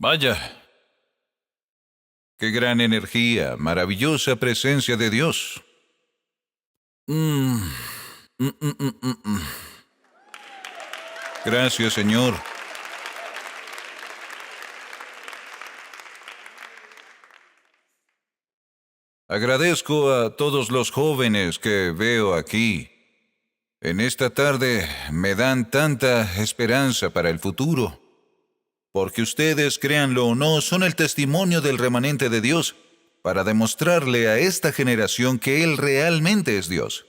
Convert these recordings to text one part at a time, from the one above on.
Vaya, qué gran energía, maravillosa presencia de Dios. Mm, mm, mm, mm, mm, mm. Gracias, Señor. Agradezco a todos los jóvenes que veo aquí. En esta tarde me dan tanta esperanza para el futuro, porque ustedes, créanlo o no, son el testimonio del remanente de Dios para demostrarle a esta generación que Él realmente es Dios.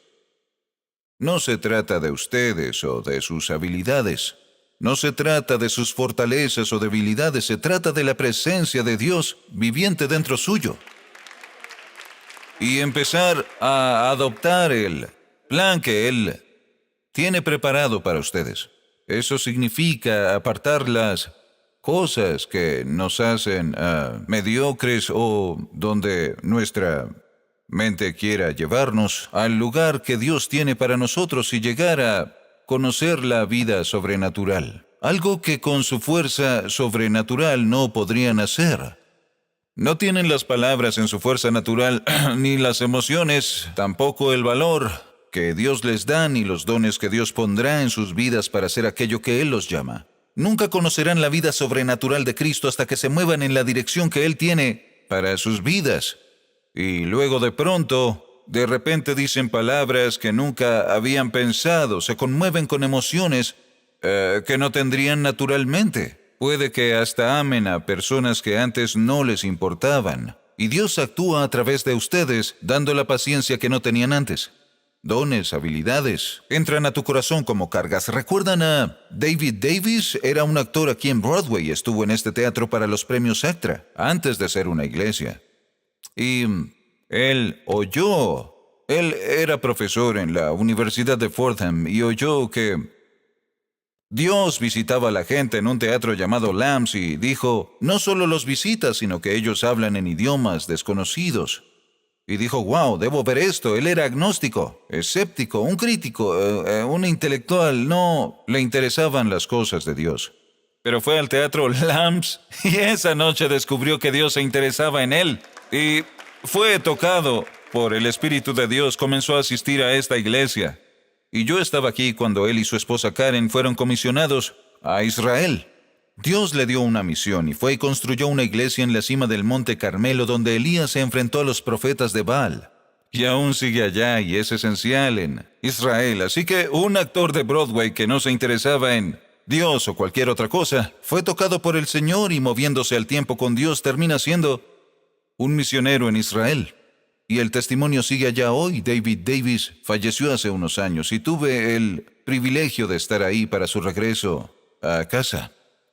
No se trata de ustedes o de sus habilidades. No se trata de sus fortalezas o debilidades. Se trata de la presencia de Dios viviente dentro suyo. Y empezar a adoptar el plan que Él tiene preparado para ustedes. Eso significa apartar las cosas que nos hacen mediocres o donde nuestra mente quiera llevarnos al lugar que Dios tiene para nosotros y llegar a conocer la vida sobrenatural. Algo que con su fuerza sobrenatural no podrían hacer. No tienen las palabras en su fuerza natural, ni las emociones, tampoco el valor que Dios les da, ni los dones que Dios pondrá en sus vidas para hacer aquello que Él los llama. Nunca conocerán la vida sobrenatural de Cristo hasta que se muevan en la dirección que Él tiene para sus vidas. Y luego de pronto, de repente dicen palabras que nunca habían pensado, se conmueven con emociones que no tendrían naturalmente. Puede que hasta amen a personas que antes no les importaban. Y Dios actúa a través de ustedes, dando la paciencia que no tenían antes. Dones, habilidades, entran a tu corazón como cargas. ¿Recuerdan a David Davis? Era un actor aquí en Broadway. Estuvo en este teatro para los premios Actra, antes de ser una iglesia. Y él era profesor en la Universidad de Fordham y oyó que Dios visitaba a la gente en un teatro llamado Lambs y dijo, no solo los visita, sino que ellos hablan en idiomas desconocidos. Y dijo, wow, debo ver esto. Él era agnóstico, escéptico, un crítico, un intelectual. No le interesaban las cosas de Dios. Pero fue al teatro Lambs y esa noche descubrió que Dios se interesaba en él. Y fue tocado por el Espíritu de Dios, comenzó a asistir a esta iglesia. Y yo estaba aquí cuando él y su esposa Karen fueron comisionados a Israel. Dios le dio una misión y fue y construyó una iglesia en la cima del monte Carmelo donde Elías se enfrentó a los profetas de Baal. Y aún sigue allá y es esencial en Israel. Así que un actor de Broadway que no se interesaba en Dios o cualquier otra cosa, fue tocado por el Señor y moviéndose al tiempo con Dios termina siendo un misionero en Israel. Y el testimonio sigue allá hoy. David Davis falleció hace unos años y tuve el privilegio de estar ahí para su regreso a casa.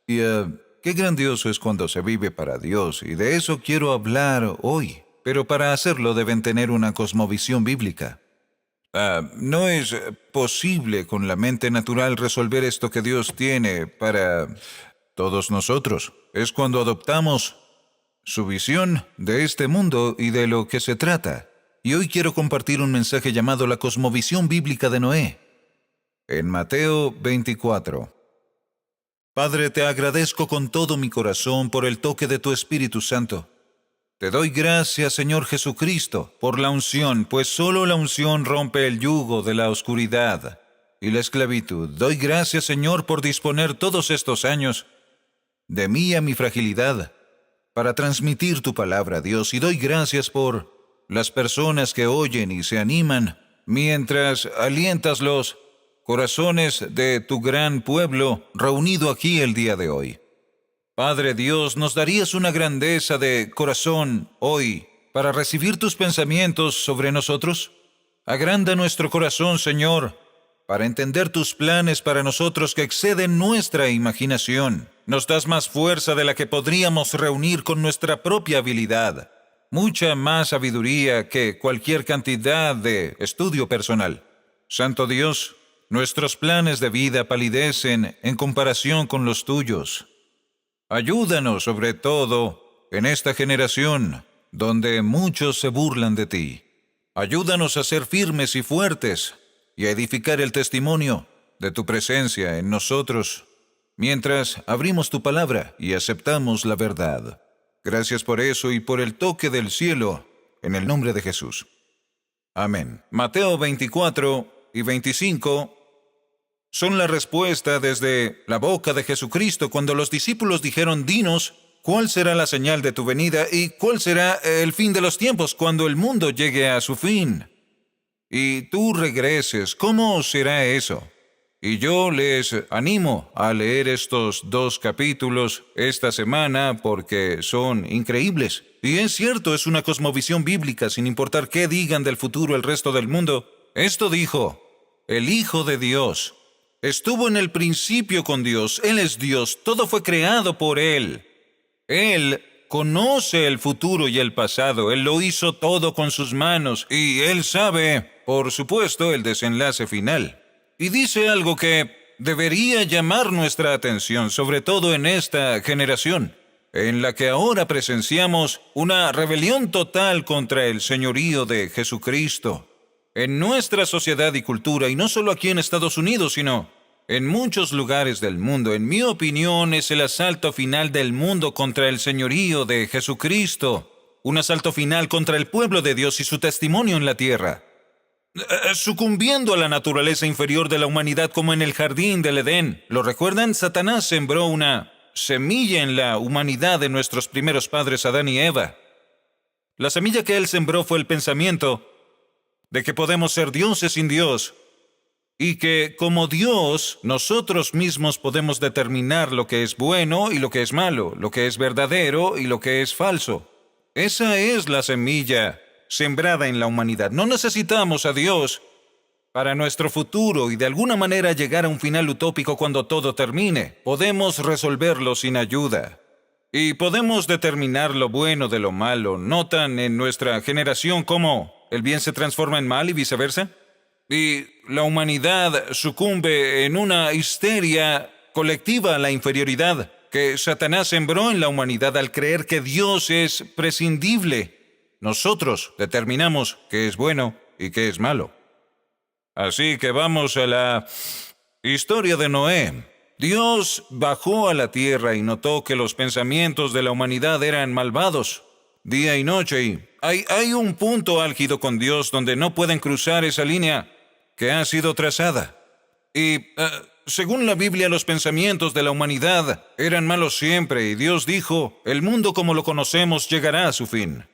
Y qué grandioso es cuando se vive para Dios, y de eso quiero hablar hoy. Pero para hacerlo deben tener una cosmovisión bíblica. No es posible con la mente natural resolver esto que Dios tiene para todos nosotros. Es cuando adoptamos su visión de este mundo y de lo que se trata. Y hoy quiero compartir un mensaje llamado la cosmovisión bíblica de Noé. En Mateo 24. Padre, te agradezco con todo mi corazón por el toque de tu Espíritu Santo. Te doy gracias, Señor Jesucristo, por la unción, pues solo la unción rompe el yugo de la oscuridad y la esclavitud. Doy gracias, Señor, por disponer todos estos años de mí a mi fragilidad para transmitir tu palabra, Dios, y doy gracias por las personas que oyen y se animan mientras alientas los corazones de tu gran pueblo reunido aquí el día de hoy. Padre Dios, ¿nos darías una grandeza de corazón hoy para recibir tus pensamientos sobre nosotros? Agranda nuestro corazón, Señor, para entender tus planes para nosotros que exceden nuestra imaginación. Nos das más fuerza de la que podríamos reunir con nuestra propia habilidad. Mucha más sabiduría que cualquier cantidad de estudio personal. Santo Dios, nuestros planes de vida palidecen en comparación con los tuyos. Ayúdanos sobre todo en esta generación donde muchos se burlan de ti. Ayúdanos a ser firmes y fuertes y a edificar el testimonio de tu presencia en nosotros. mientras abrimos tu palabra y aceptamos la verdad. Gracias por eso y por el toque del cielo, en el nombre de Jesús. Amén. Mateo 24 y 25 son la respuesta desde la boca de Jesucristo cuando los discípulos dijeron: dinos, ¿cuál será la señal de tu venida y cuál será el fin de los tiempos cuando el mundo llegue a su fin? Y tú regreses, ¿cómo será eso? Y yo les animo a leer estos 2 capítulos esta semana porque son increíbles. Y es cierto, es una cosmovisión bíblica, sin importar qué digan del futuro el resto del mundo. Esto dijo el Hijo de Dios. Estuvo en el principio con Dios, Él es Dios, todo fue creado por Él. Él conoce el futuro y el pasado, Él lo hizo todo con sus manos y Él sabe, por supuesto, el desenlace final. Y dice algo que debería llamar nuestra atención, sobre todo en esta generación, en la que ahora presenciamos una rebelión total contra el señorío de Jesucristo. En nuestra sociedad y cultura, y no solo aquí en Estados Unidos, sino en muchos lugares del mundo, en mi opinión, es el asalto final del mundo contra el señorío de Jesucristo. Un asalto final contra el pueblo de Dios y su testimonio en la tierra. Sucumbiendo a la naturaleza inferior de la humanidad como en el jardín del Edén. ¿Lo recuerdan? Satanás sembró una semilla en la humanidad de nuestros primeros padres Adán y Eva. La semilla que él sembró fue el pensamiento de que podemos ser dioses sin Dios y que como Dios nosotros mismos podemos determinar lo que es bueno y lo que es malo, lo que es verdadero y lo que es falso. Esa es la semilla sembrada en la humanidad. No necesitamos a Dios para nuestro futuro y de alguna manera llegar a un final utópico cuando todo termine. Podemos resolverlo sin ayuda. Y podemos determinar lo bueno de lo malo. ¿Notan en nuestra generación cómo el bien se transforma en mal y viceversa? Y la humanidad sucumbe en una histeria colectiva a la inferioridad que Satanás sembró en la humanidad al creer que Dios es prescindible. Nosotros determinamos qué es bueno y qué es malo. Así que vamos a la historia de Noé. Dios bajó a la tierra y notó que los pensamientos de la humanidad eran malvados, día y noche, y hay un punto álgido con Dios donde no pueden cruzar esa línea que ha sido trazada. Y según la Biblia, los pensamientos de la humanidad eran malos siempre, y Dios dijo: el mundo como lo conocemos llegará a su fin.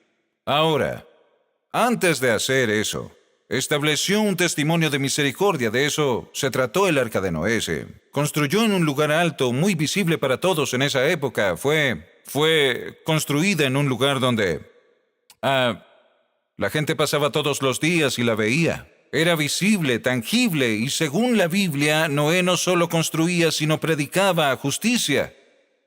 Ahora, antes de hacer eso, estableció un testimonio de misericordia. De eso se trató el arca de Noé. Se construyó en un lugar alto, muy visible para todos en esa época. Fue construida en un lugar donde la gente pasaba todos los días y la veía. Era visible, tangible, y según la Biblia, Noé no solo construía, sino predicaba justicia.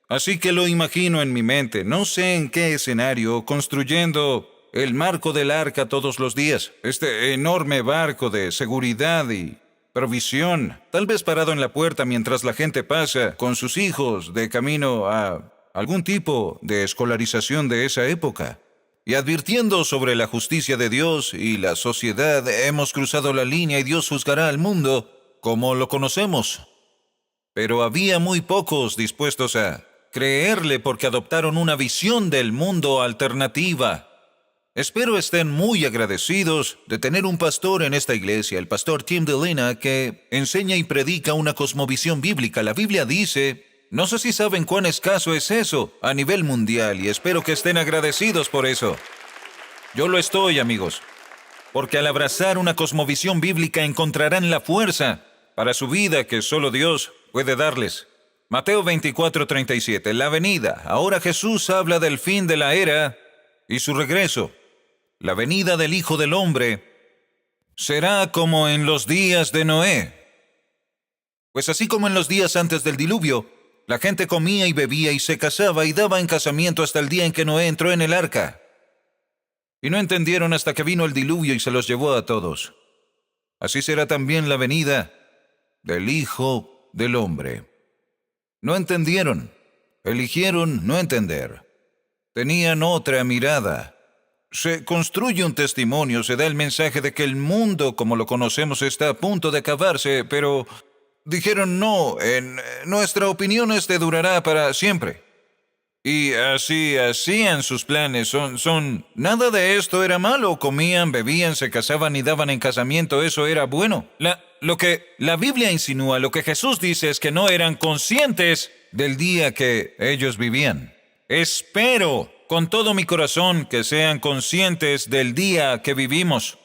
Así que lo imagino en mi mente, no sé en qué escenario, construyendo el marco del arca todos los días. Este enorme barco de seguridad y provisión, tal vez parado en la puerta mientras la gente pasa con sus hijos de camino a algún tipo de escolarización de esa época. Y advirtiendo sobre la justicia de Dios y la sociedad, hemos cruzado la línea y Dios juzgará al mundo como lo conocemos. Pero había muy pocos dispuestos a creerle porque adoptaron una visión del mundo alternativa. Espero estén muy agradecidos de tener un pastor en esta iglesia, el pastor Tim DeLina, que enseña y predica una cosmovisión bíblica. La Biblia dice, no sé si saben cuán escaso es eso a nivel mundial, y espero que estén agradecidos por eso. Yo lo estoy, amigos, porque al abrazar una cosmovisión bíblica encontrarán la fuerza para su vida que solo Dios puede darles. Mateo 24:37, la venida. Ahora Jesús habla del fin de la era y su regreso. La venida del Hijo del Hombre será como en los días de Noé. Pues así como en los días antes del diluvio, la gente comía y bebía y se casaba y daba en casamiento hasta el día en que Noé entró en el arca. Y no entendieron hasta que vino el diluvio y se los llevó a todos. Así será también la venida del Hijo del Hombre. No entendieron, eligieron no entender. Tenían otra mirada. Se construye un testimonio, se da el mensaje de que el mundo como lo conocemos está a punto de acabarse, pero dijeron no, nuestra opinión durará para siempre. Y así hacían sus planes. Nada de esto era malo. Comían, bebían, se casaban y daban en casamiento. Eso era bueno. Lo que la Biblia insinúa, lo que Jesús dice es que no eran conscientes del día que ellos vivían. Espero con todo mi corazón que sean conscientes del día que vivimos.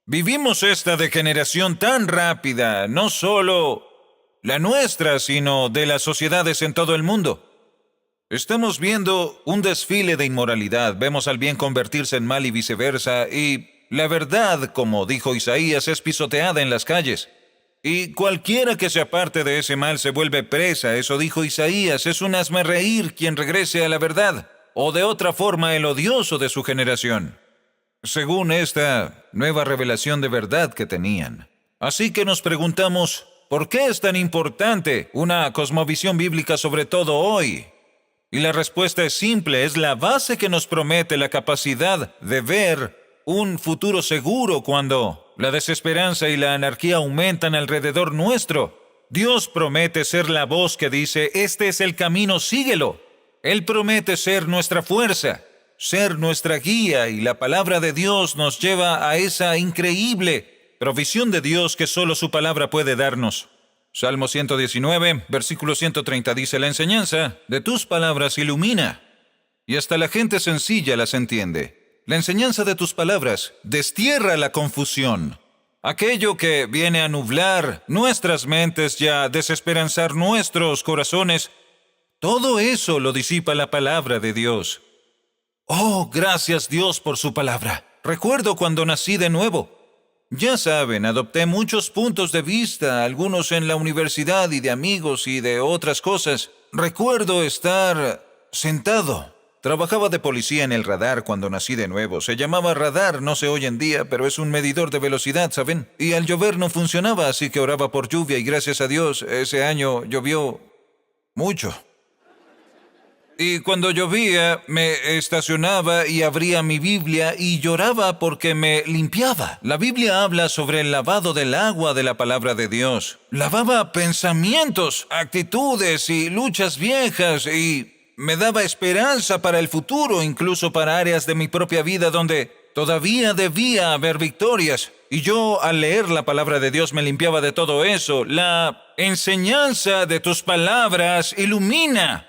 Vivimos esta degeneración tan rápida, no solo la nuestra, sino de las sociedades en todo el mundo. Estamos viendo un desfile de inmoralidad, vemos al bien convertirse en mal y viceversa, y la verdad, como dijo Isaías, es pisoteada en las calles. Y cualquiera que se aparte de ese mal se vuelve presa, eso dijo Isaías, es un hazmerreír quien regrese a la verdad, o de otra forma el odioso de su generación, según esta nueva revelación de verdad que tenían. Así que nos preguntamos, ¿por qué es tan importante una cosmovisión bíblica sobre todo hoy? Y la respuesta es simple, es la base que nos promete la capacidad de ver un futuro seguro cuando la desesperanza y la anarquía aumentan alrededor nuestro. Dios promete ser la voz que dice, este es el camino, síguelo. Él promete ser nuestra fuerza, ser nuestra guía, y la palabra de Dios nos lleva a esa increíble provisión de Dios que solo su palabra puede darnos. Salmo 119, versículo 130 dice, la enseñanza de tus palabras ilumina, y hasta la gente sencilla las entiende. La enseñanza de tus palabras destierra la confusión, aquello que viene a nublar nuestras mentes y a desesperanzar nuestros corazones. Todo eso lo disipa la palabra de Dios. Oh, gracias Dios por su palabra. Recuerdo cuando nací de nuevo. Ya saben, adopté muchos puntos de vista, algunos en la universidad y de amigos y de otras cosas. Recuerdo estar sentado. Trabajaba de policía en el radar cuando nací de nuevo. Se llamaba radar, no sé hoy en día, pero es un medidor de velocidad, ¿saben? Y al llover no funcionaba, así que oraba por lluvia y gracias a Dios, ese año llovió mucho. Y cuando llovía, me estacionaba y abría mi Biblia y lloraba porque me limpiaba. La Biblia habla sobre el lavado del agua de la palabra de Dios. Lavaba pensamientos, actitudes y luchas viejas y me daba esperanza para el futuro, incluso para áreas de mi propia vida donde todavía debía haber victorias. Y yo, al leer la palabra de Dios, me limpiaba de todo eso. La enseñanza de tus palabras ilumina.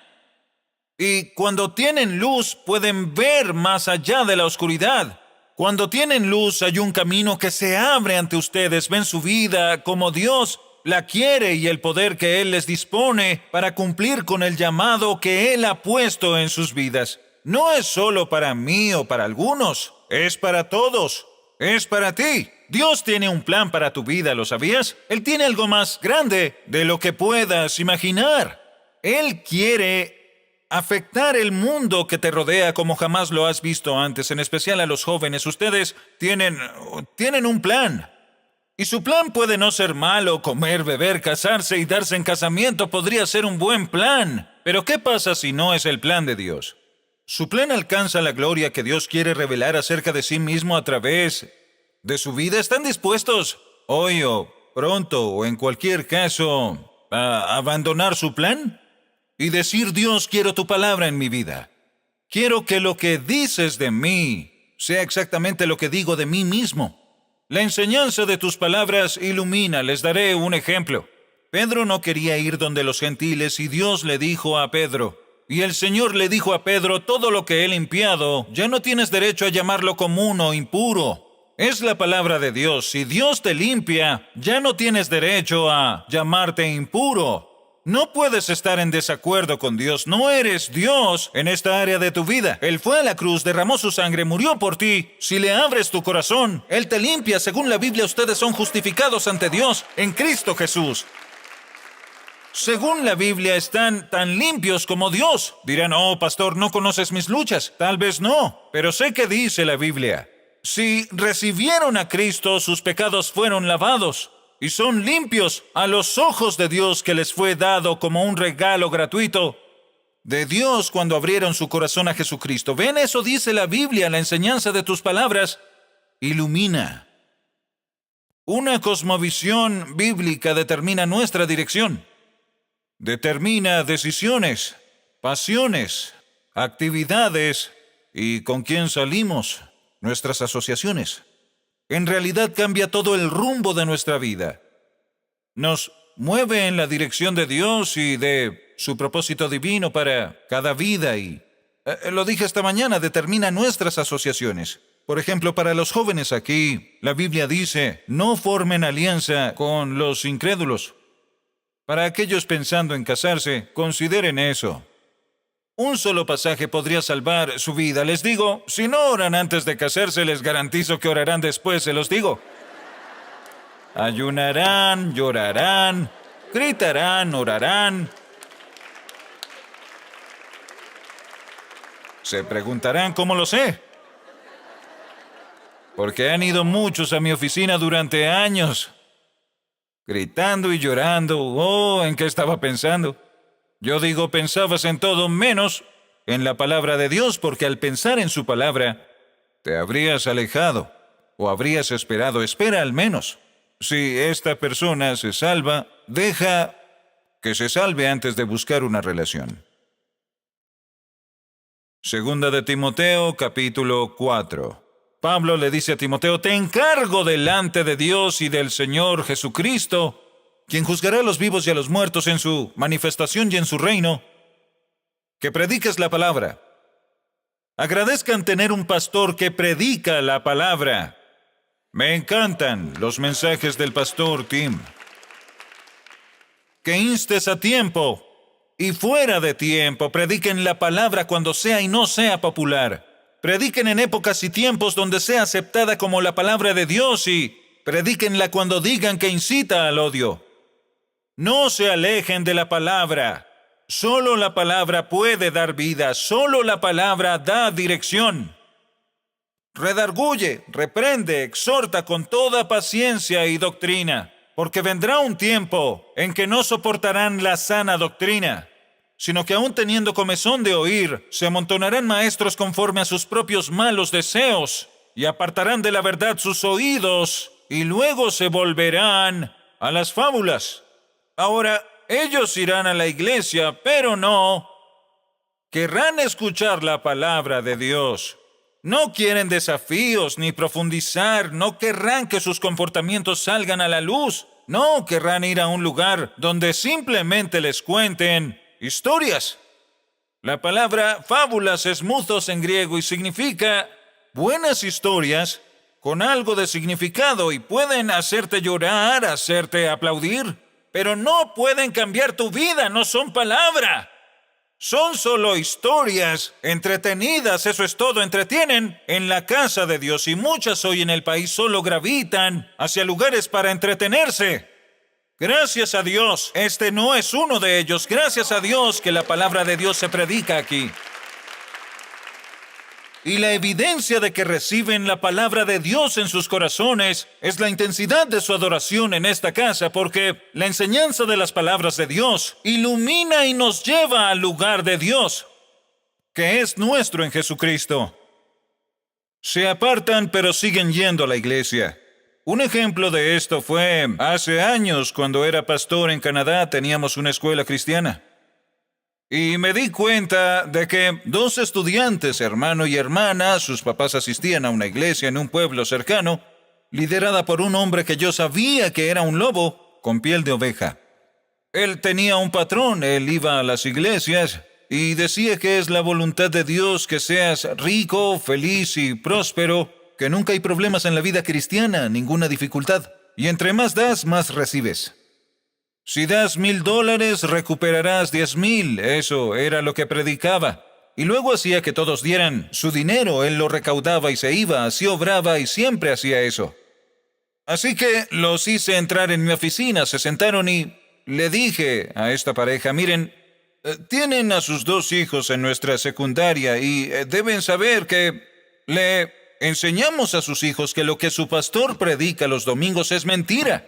Y cuando tienen luz, pueden ver más allá de la oscuridad. Cuando tienen luz, hay un camino que se abre ante ustedes. Ven su vida como Dios la quiere y el poder que Él les dispone para cumplir con el llamado que Él ha puesto en sus vidas. No es solo para mí o para algunos, es para todos. Es para ti. Dios tiene un plan para tu vida, ¿lo sabías? Él tiene algo más grande de lo que puedas imaginar. Él quiere afectar el mundo que te rodea como jamás lo has visto antes, en especial a los jóvenes. Ustedes tienen un plan. Y su plan puede no ser malo, comer, beber, casarse y darse en casamiento podría ser un buen plan. Pero ¿qué pasa si no es el plan de Dios? Su plan alcanza la gloria que Dios quiere revelar acerca de sí mismo a través de su vida. ¿Están dispuestos hoy o pronto o en cualquier caso a abandonar su plan? Y decir, Dios, quiero tu palabra en mi vida. Quiero que lo que dices de mí sea exactamente lo que digo de mí mismo. La enseñanza de tus palabras ilumina. Les daré un ejemplo. Pedro no quería ir donde los gentiles y Dios le dijo a Pedro, y el Señor le dijo a Pedro, todo lo que he limpiado, ya no tienes derecho a llamarlo común o impuro. Es la palabra de Dios. Si Dios te limpia, ya no tienes derecho a llamarte impuro. No puedes estar en desacuerdo con Dios. No eres Dios en esta área de tu vida. Él fue a la cruz, derramó su sangre, murió por ti. Si le abres tu corazón, Él te limpia. Según la Biblia, ustedes son justificados ante Dios en Cristo Jesús. Según la Biblia, están tan limpios como Dios. Dirán, oh, pastor, no conoces mis luchas. Tal vez no, pero sé que dice la Biblia. Si recibieron a Cristo, sus pecados fueron lavados. Y son limpios a los ojos de Dios que les fue dado como un regalo gratuito de Dios cuando abrieron su corazón a Jesucristo. ¿Ven? Eso dice la Biblia, la enseñanza de tus palabras ilumina. Una cosmovisión bíblica determina nuestra dirección. Determina decisiones, pasiones, actividades y con quién salimos, nuestras asociaciones. En realidad cambia todo el rumbo de nuestra vida. Nos mueve en la dirección de Dios y de su propósito divino para cada vida y, lo dije esta mañana, determina nuestras asociaciones. Por ejemplo, para los jóvenes aquí, la Biblia dice, no formen alianza con los incrédulos. Para aquellos pensando en casarse, consideren eso. Un solo pasaje podría salvar su vida. Les digo, si no oran antes de casarse, les garantizo que orarán después, se los digo. Ayunarán, llorarán, gritarán, orarán. Se preguntarán cómo lo sé. Porque han ido muchos a mi oficina durante años, gritando y llorando. Oh, ¿en qué estaba pensando? Yo digo, pensabas en todo menos en la palabra de Dios, porque al pensar en su palabra, te habrías alejado o habrías esperado. Espera al menos. Si esta persona se salva, deja que se salve antes de buscar una relación. Segunda de Timoteo, capítulo 4. Pablo le dice a Timoteo, te encargo delante de Dios y del Señor Jesucristo, quien juzgará a los vivos y a los muertos en su manifestación y en su reino, que prediques la palabra. Agradezcan tener un pastor que predica la palabra. Me encantan los mensajes del pastor Tim. Que instes a tiempo y fuera de tiempo, prediquen la palabra cuando sea y no sea popular. Prediquen en épocas y tiempos donde sea aceptada como la palabra de Dios y predíquenla cuando digan que incita al odio. No se alejen de la palabra. Solo la palabra puede dar vida. Solo la palabra da dirección. Redarguye, reprende, exhorta con toda paciencia y doctrina, porque vendrá un tiempo en que no soportarán la sana doctrina, sino que aún teniendo comezón de oír, se amontonarán maestros conforme a sus propios malos deseos, y apartarán de la verdad sus oídos, y luego se volverán a las fábulas. Ahora, ellos irán a la iglesia, pero no querrán escuchar la palabra de Dios. No quieren desafíos ni profundizar, no querrán que sus comportamientos salgan a la luz, no querrán ir a un lugar donde simplemente les cuenten historias. La palabra fábulas es muthos en griego y significa buenas historias con algo de significado y pueden hacerte llorar, hacerte aplaudir, pero no pueden cambiar tu vida, no son palabra. Son solo historias entretenidas, eso es todo, entretienen en la casa de Dios y muchas hoy en el país solo gravitan hacia lugares para entretenerse. Gracias a Dios, este no es uno de ellos. Gracias a Dios que la palabra de Dios se predica aquí. Y la evidencia de que reciben la palabra de Dios en sus corazones es la intensidad de su adoración en esta casa, porque la enseñanza de las palabras de Dios ilumina y nos lleva al lugar de Dios, que es nuestro en Jesucristo. Se apartan, pero siguen yendo a la iglesia. Un ejemplo de esto fue hace años, cuando era pastor en Canadá, teníamos una escuela cristiana. Y me di cuenta de que 2 estudiantes, hermano y hermana, sus papás asistían a una iglesia en un pueblo cercano, liderada por un hombre que yo sabía que era un lobo con piel de oveja. Él tenía un patrón, él iba a las iglesias y decía que es la voluntad de Dios que seas rico, feliz y próspero, que nunca hay problemas en la vida cristiana, ninguna dificultad, y entre más das, más recibes. Si das $1,000, recuperarás 10,000. Eso era lo que predicaba. Y luego hacía que todos dieran su dinero. Él lo recaudaba y se iba. Así obraba y siempre hacía eso. Así que los hice entrar en mi oficina. Se sentaron y le dije a esta pareja, miren, tienen a sus 2 hijos en nuestra secundaria y deben saber que le enseñamos a sus hijos que lo que su pastor predica los domingos es mentira.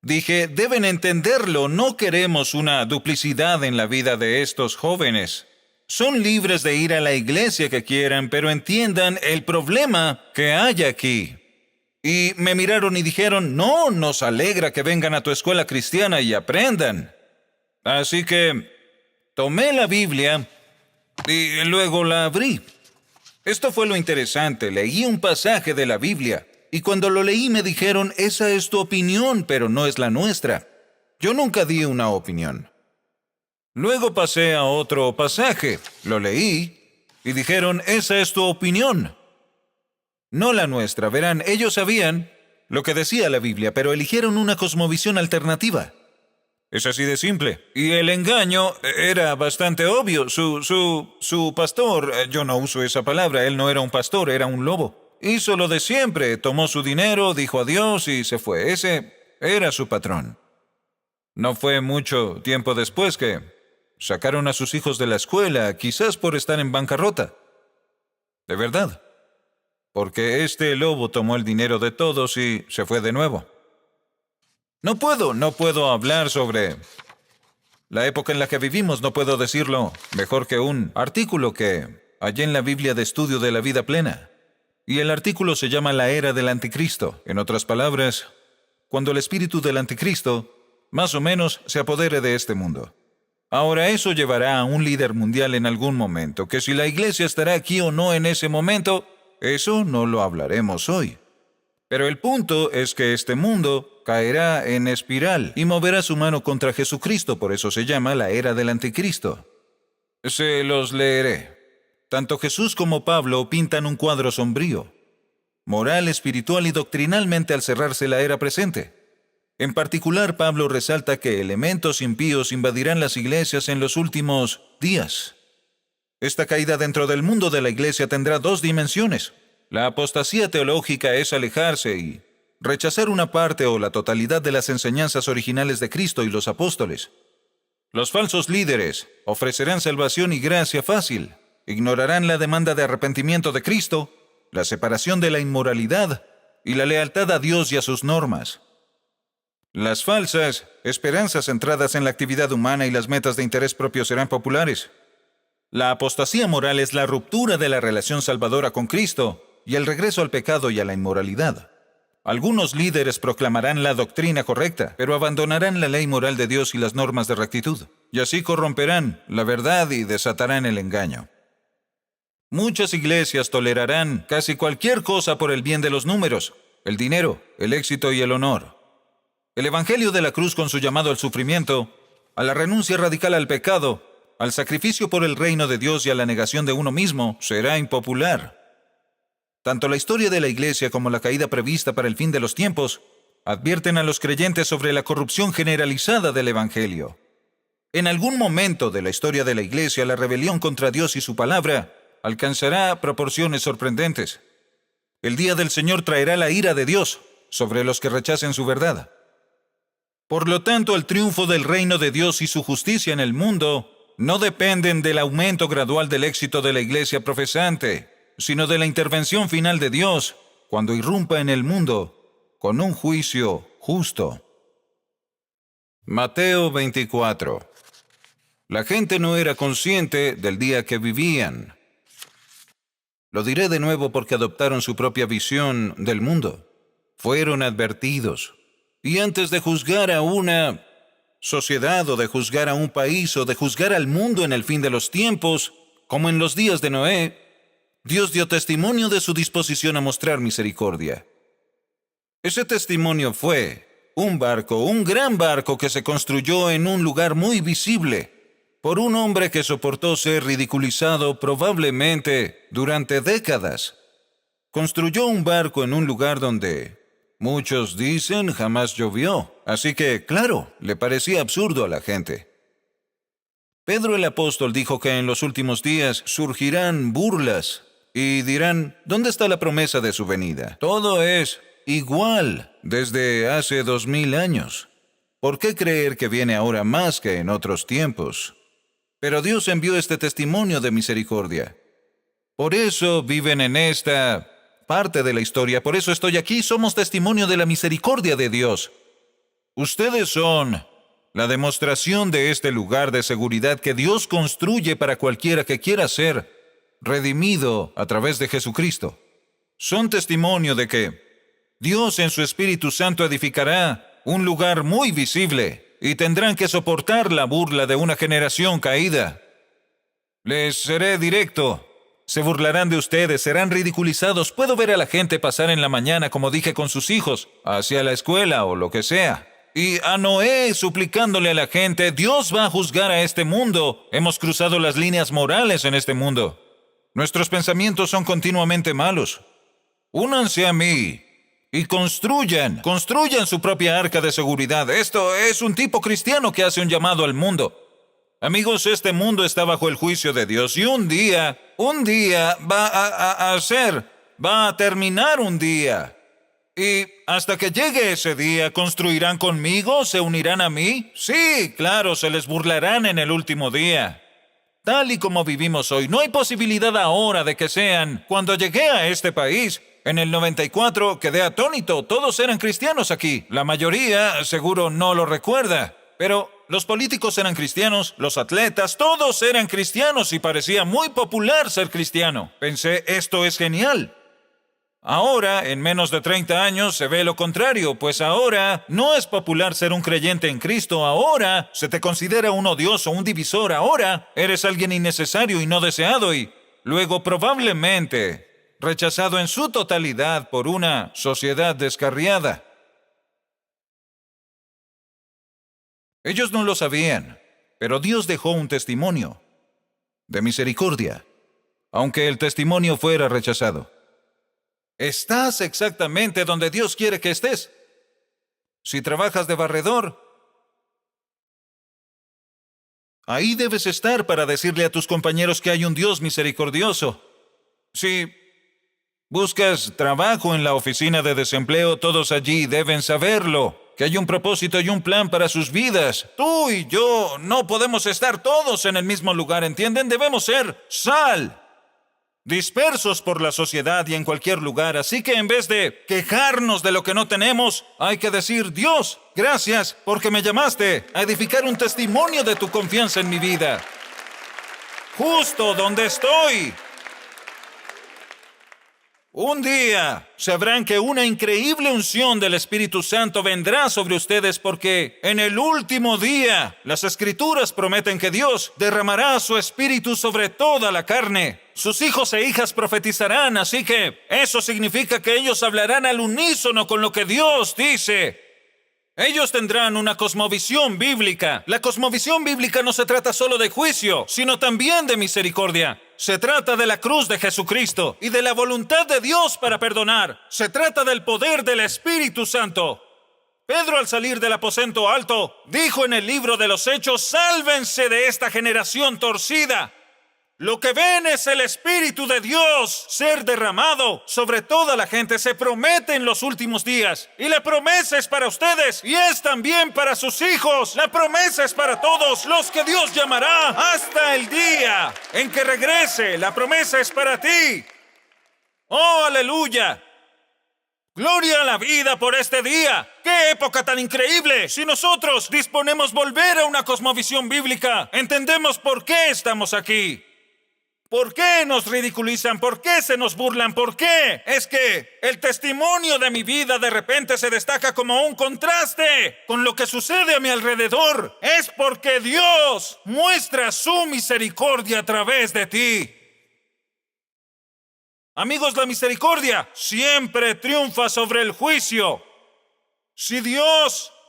Dije, deben entenderlo, no queremos una duplicidad en la vida de estos jóvenes. Son libres de ir a la iglesia que quieran, pero entiendan el problema que hay aquí. Y me miraron y dijeron, no, nos alegra que vengan a tu escuela cristiana y aprendan. Así que tomé la Biblia y luego la abrí. Esto fue lo interesante, leí un pasaje de la Biblia, y cuando lo leí me dijeron, esa es tu opinión, pero no es la nuestra. Yo nunca di una opinión. Luego pasé a otro pasaje, lo leí, y dijeron, esa es tu opinión, no la nuestra. Verán, ellos sabían lo que decía la Biblia, pero eligieron una cosmovisión alternativa. Es así de simple. Y el engaño era bastante obvio. Su pastor, yo no uso esa palabra, él no era un pastor, era un lobo. Hizo lo de siempre, tomó su dinero, dijo adiós y se fue. Ese era su patrón. No fue mucho tiempo después que sacaron a sus hijos de la escuela, quizás por estar en bancarrota. De verdad. Porque este lobo tomó el dinero de todos y se fue de nuevo. No puedo hablar sobre la época en la que vivimos, no puedo decirlo mejor que un artículo que hallé en la Biblia de Estudio de la Vida Plena. Y el artículo se llama La Era del Anticristo. En otras palabras, cuando el espíritu del Anticristo, más o menos, se apodere de este mundo. Ahora, eso llevará a un líder mundial en algún momento, que si la iglesia estará aquí o no en ese momento, eso no lo hablaremos hoy. Pero el punto es que este mundo caerá en espiral y moverá su mano contra Jesucristo, por eso se llama la era del anticristo. Se los leeré. Tanto Jesús como Pablo pintan un cuadro sombrío, moral, espiritual y doctrinalmente al cerrarse la era presente. En particular, Pablo resalta que elementos impíos invadirán las iglesias en los últimos días. Esta caída dentro del mundo de la iglesia tendrá dos dimensiones. La apostasía teológica es alejarse y rechazar una parte o la totalidad de las enseñanzas originales de Cristo y los apóstoles. Los falsos líderes ofrecerán salvación y gracia fácil, ignorarán la demanda de arrepentimiento de Cristo, la separación de la inmoralidad y la lealtad a Dios y a sus normas. Las falsas esperanzas centradas en la actividad humana y las metas de interés propio serán populares. La apostasía moral es la ruptura de la relación salvadora con Cristo y el regreso al pecado y a la inmoralidad. Algunos líderes proclamarán la doctrina correcta, pero abandonarán la ley moral de Dios y las normas de rectitud, y así corromperán la verdad y desatarán el engaño. Muchas iglesias tolerarán casi cualquier cosa por el bien de los números, el dinero, el éxito y el honor. El evangelio de la cruz con su llamado al sufrimiento, a la renuncia radical al pecado, al sacrificio por el reino de Dios y a la negación de uno mismo, será impopular. Tanto la historia de la iglesia como la caída prevista para el fin de los tiempos advierten a los creyentes sobre la corrupción generalizada del evangelio. En algún momento de la historia de la iglesia, la rebelión contra Dios y su palabra alcanzará proporciones sorprendentes. El día del Señor traerá la ira de Dios sobre los que rechacen su verdad. Por lo tanto, el triunfo del reino de Dios y su justicia en el mundo no dependen del aumento gradual del éxito de la iglesia profesante, sino de la intervención final de Dios cuando irrumpa en el mundo con un juicio justo. Mateo 24. La gente no era consciente del día que vivían. Lo diré de nuevo porque adoptaron su propia visión del mundo. Fueron advertidos. Y antes de juzgar a una sociedad o de juzgar a un país o de juzgar al mundo en el fin de los tiempos, como en los días de Noé, Dios dio testimonio de su disposición a mostrar misericordia. Ese testimonio fue un barco, un gran barco que se construyó en un lugar muy visible por un hombre que soportó ser ridiculizado probablemente durante décadas. Construyó un barco en un lugar donde muchos dicen jamás llovió, así que, claro, le parecía absurdo a la gente. Pedro el apóstol dijo que en los últimos días surgirán burlas y dirán, ¿dónde está la promesa de su venida? Todo es igual desde hace 2000 años. ¿Por qué creer que viene ahora más que en otros tiempos? Pero Dios envió este testimonio de misericordia. Por eso viven en esta parte de la historia, por eso estoy aquí, somos testimonio de la misericordia de Dios. Ustedes son la demostración de este lugar de seguridad que Dios construye para cualquiera que quiera ser redimido a través de Jesucristo. Son testimonio de que Dios en su Espíritu Santo edificará un lugar muy visible y tendrán que soportar la burla de una generación caída. Les seré directo. Se burlarán de ustedes, serán ridiculizados. Puedo ver a la gente pasar en la mañana, como dije, con sus hijos, hacia la escuela o lo que sea. Y a Noé suplicándole a la gente, Dios va a juzgar a este mundo. Hemos cruzado las líneas morales en este mundo. Nuestros pensamientos son continuamente malos. Únanse a mí y construyan su propia arca de seguridad. Esto es un tipo cristiano que hace un llamado al mundo. Amigos, este mundo está bajo el juicio de Dios y un día va a terminar un día. Y hasta que llegue ese día, ¿construirán conmigo? ¿Se unirán a mí? Sí, claro, se les burlarán en el último día. Tal y como vivimos hoy, no hay posibilidad ahora de que sean. Cuando llegué a este país, en el 94, quedé atónito. Todos eran cristianos aquí. La mayoría seguro no lo recuerda. Pero los políticos eran cristianos, los atletas, todos eran cristianos y parecía muy popular ser cristiano. Pensé, esto es genial. Ahora, en menos de 30 años, se ve lo contrario, pues ahora no es popular ser un creyente en Cristo. Ahora se te considera un odioso, un divisor. Ahora eres alguien innecesario y no deseado y luego probablemente rechazado en su totalidad por una sociedad descarriada. Ellos no lo sabían, pero Dios dejó un testimonio de misericordia, aunque el testimonio fuera rechazado. Estás exactamente donde Dios quiere que estés. Si trabajas de barredor, ahí debes estar para decirle a tus compañeros que hay un Dios misericordioso. Si buscas trabajo en la oficina de desempleo, todos allí deben saberlo, que hay un propósito y un plan para sus vidas. Tú y yo no podemos estar todos en el mismo lugar, ¿entienden? Debemos ser sal, dispersos por la sociedad y en cualquier lugar. Así que en vez de quejarnos de lo que no tenemos, hay que decir, Dios, gracias porque me llamaste a edificar un testimonio de tu confianza en mi vida. Justo donde estoy. Un día sabrán que una increíble unción del Espíritu Santo vendrá sobre ustedes porque en el último día las Escrituras prometen que Dios derramará su Espíritu sobre toda la carne. Sus hijos e hijas profetizarán, así que eso significa que ellos hablarán al unísono con lo que Dios dice. Ellos tendrán una cosmovisión bíblica. La cosmovisión bíblica no se trata solo de juicio, sino también de misericordia. Se trata de la cruz de Jesucristo y de la voluntad de Dios para perdonar. Se trata del poder del Espíritu Santo. Pedro, al salir del aposento alto, dijo en el libro de los Hechos, sálvense de esta generación torcida. Lo que ven es el Espíritu de Dios ser derramado sobre toda la gente. Se promete en los últimos días. Y la promesa es para ustedes y es también para sus hijos. La promesa es para todos los que Dios llamará hasta el día en que regrese. La promesa es para ti. ¡Oh, aleluya! ¡Gloria a la vida por este día! ¡Qué época tan increíble! Si nosotros disponemos volver a una cosmovisión bíblica, entendemos por qué estamos aquí. ¿Por qué nos ridiculizan? ¿Por qué se nos burlan? ¿Por qué? Es que el testimonio de mi vida de repente se destaca como un contraste con lo que sucede a mi alrededor. Es porque Dios muestra su misericordia a través de ti. Amigos, la misericordia siempre triunfa sobre el juicio.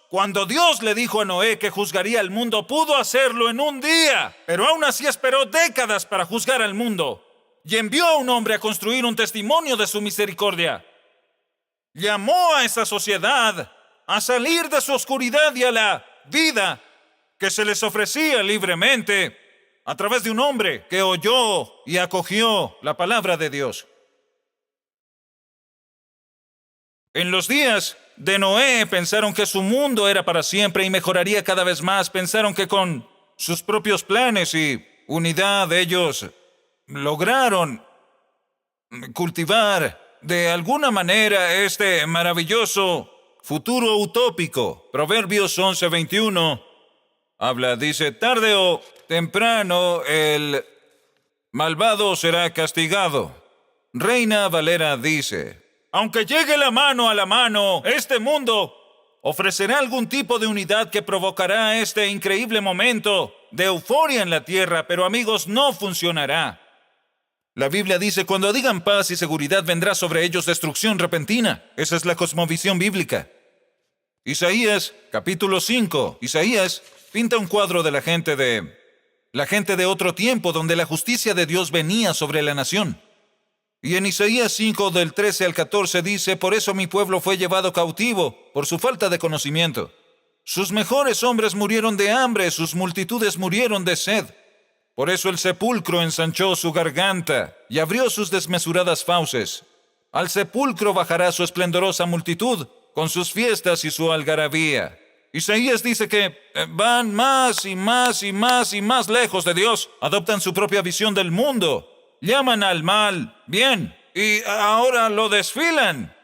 Cuando Dios le dijo a Noé que juzgaría al mundo, pudo hacerlo en un día, pero aún así esperó décadas para juzgar al mundo y envió a un hombre a construir un testimonio de su misericordia. Llamó a esa sociedad a salir de su oscuridad y a la vida que se les ofrecía libremente a través de un hombre que oyó y acogió la palabra de Dios. En los días de Noé pensaron que su mundo era para siempre y mejoraría cada vez más. Pensaron que con sus propios planes y unidad ellos lograron cultivar de alguna manera este maravilloso futuro utópico. Proverbios 11:21 dice, tarde o temprano el malvado será castigado. Reina Valera dice, aunque llegue la mano a la mano, este mundo ofrecerá algún tipo de unidad que provocará este increíble momento de euforia en la tierra, pero amigos, no funcionará. La Biblia dice, cuando digan paz y seguridad, vendrá sobre ellos destrucción repentina. Esa es la cosmovisión bíblica. Isaías, capítulo 5. Isaías pinta un cuadro de la gente de otro tiempo, donde la justicia de Dios venía sobre la nación. Y en Isaías 5, del 13 al 14, dice, por eso mi pueblo fue llevado cautivo, por su falta de conocimiento. Sus mejores hombres murieron de hambre, sus multitudes murieron de sed. Por eso el sepulcro ensanchó su garganta y abrió sus desmesuradas fauces. Al sepulcro bajará su esplendorosa multitud, con sus fiestas y su algarabía. Isaías dice que van más y más y más y más lejos de Dios, adoptan su propia visión del mundo, llaman al mal bien, y ahora lo desfilan.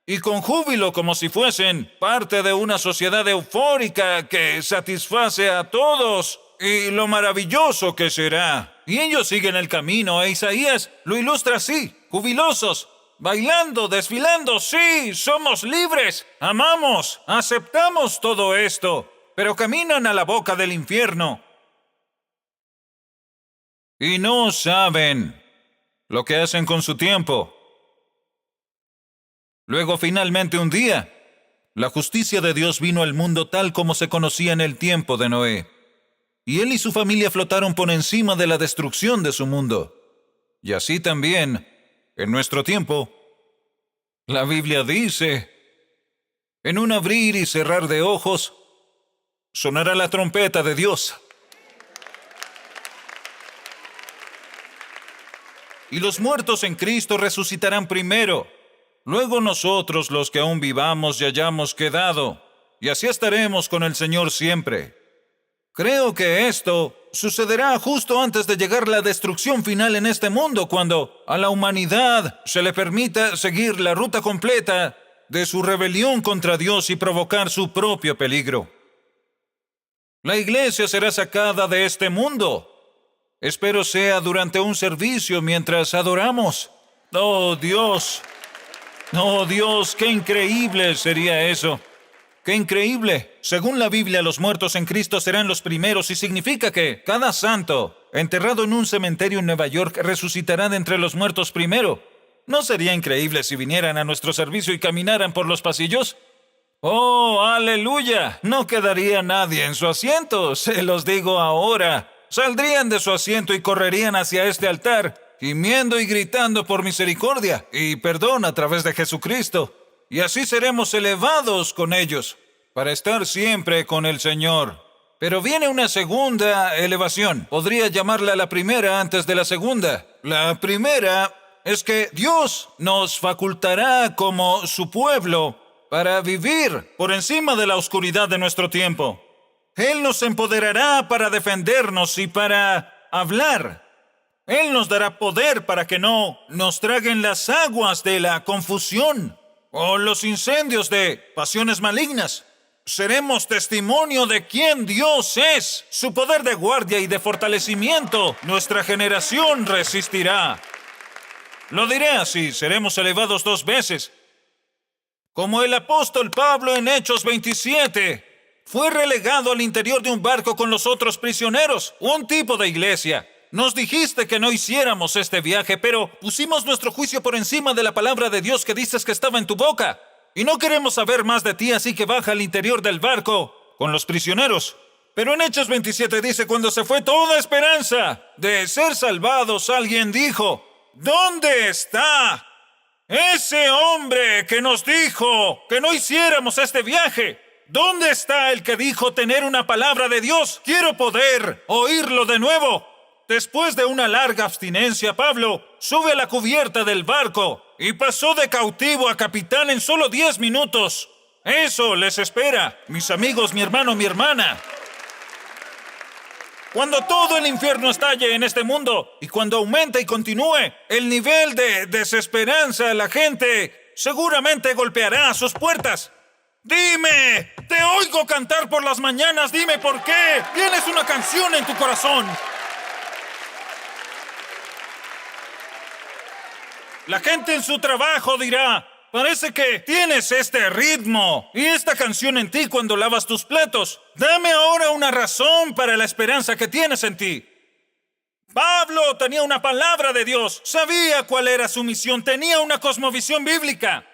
Y con júbilo, como si fuesen parte de una sociedad eufórica que satisface a todos, y lo maravilloso que será. Y ellos siguen el camino, e Isaías lo ilustra así, jubilosos, bailando, desfilando, sí, somos libres, amamos, aceptamos todo esto, pero caminan a la boca del infierno. Y no saben lo que hacen con su tiempo. Luego, finalmente, un día, la justicia de Dios vino al mundo tal como se conocía en el tiempo de Noé. Y él y su familia flotaron por encima de la destrucción de su mundo. Y así también, en nuestro tiempo, la Biblia dice, en un abrir y cerrar de ojos, sonará la trompeta de Dios. Y los muertos en Cristo resucitarán primero. Luego nosotros, los que aún vivamos y hayamos quedado, y así estaremos con el Señor siempre. Creo que esto sucederá justo antes de llegar la destrucción final en este mundo, cuando a la humanidad se le permita seguir la ruta completa de su rebelión contra Dios y provocar su propio peligro. La iglesia será sacada de este mundo. Espero sea durante un servicio mientras adoramos. ¡Oh, Dios! ¡Oh, Dios! ¡Qué increíble sería eso! ¡Qué increíble! Según la Biblia, los muertos en Cristo serán los primeros y significa que cada santo enterrado en un cementerio en Nueva York resucitará de entre los muertos primero. ¿No sería increíble si vinieran a nuestro servicio y caminaran por los pasillos? ¡Oh, aleluya! No quedaría nadie en su asiento, se los digo ahora. Saldrían de su asiento y correrían hacia este altar, gimiendo y gritando por misericordia y perdón a través de Jesucristo. Y así seremos elevados con ellos, para estar siempre con el Señor. Pero viene una segunda elevación. Podría llamarla la primera antes de la segunda. La primera es que Dios nos facultará como su pueblo para vivir por encima de la oscuridad de nuestro tiempo. Él nos empoderará para defendernos y para hablar. Él nos dará poder para que no nos traguen las aguas de la confusión o los incendios de pasiones malignas. Seremos testimonio de quién Dios es, su poder de guardia y de fortalecimiento. Nuestra generación resistirá. Lo diré así, seremos elevados 2 veces. Como el apóstol Pablo en Hechos 27, fue relegado al interior de un barco con los otros prisioneros, un tipo de iglesia. Nos dijiste que no hiciéramos este viaje, pero pusimos nuestro juicio por encima de la palabra de Dios que dices que estaba en tu boca. Y no queremos saber más de ti, así que baja al interior del barco con los prisioneros. Pero en Hechos 27 dice, cuando se fue toda esperanza de ser salvados, alguien dijo, ¿dónde está ese hombre que nos dijo que no hiciéramos este viaje? ¿Dónde está el que dijo tener una palabra de Dios? Quiero poder oírlo de nuevo. Después de una larga abstinencia, Pablo sube a la cubierta del barco y pasó de cautivo a capitán en solo 10 minutos. Eso les espera, mis amigos, mi hermano, mi hermana. Cuando todo el infierno estalle en este mundo y cuando aumente y continúe el nivel de desesperanza, la gente seguramente golpeará a sus puertas. Dime, te oigo cantar por las mañanas, dime por qué. Tienes una canción en tu corazón. La gente en su trabajo dirá, Parece que tienes este ritmo y esta canción en ti cuando lavas tus platos. Dame ahora una razón para la esperanza que tienes en ti. Pablo tenía una palabra de Dios, sabía cuál era su misión, tenía una cosmovisión bíblica.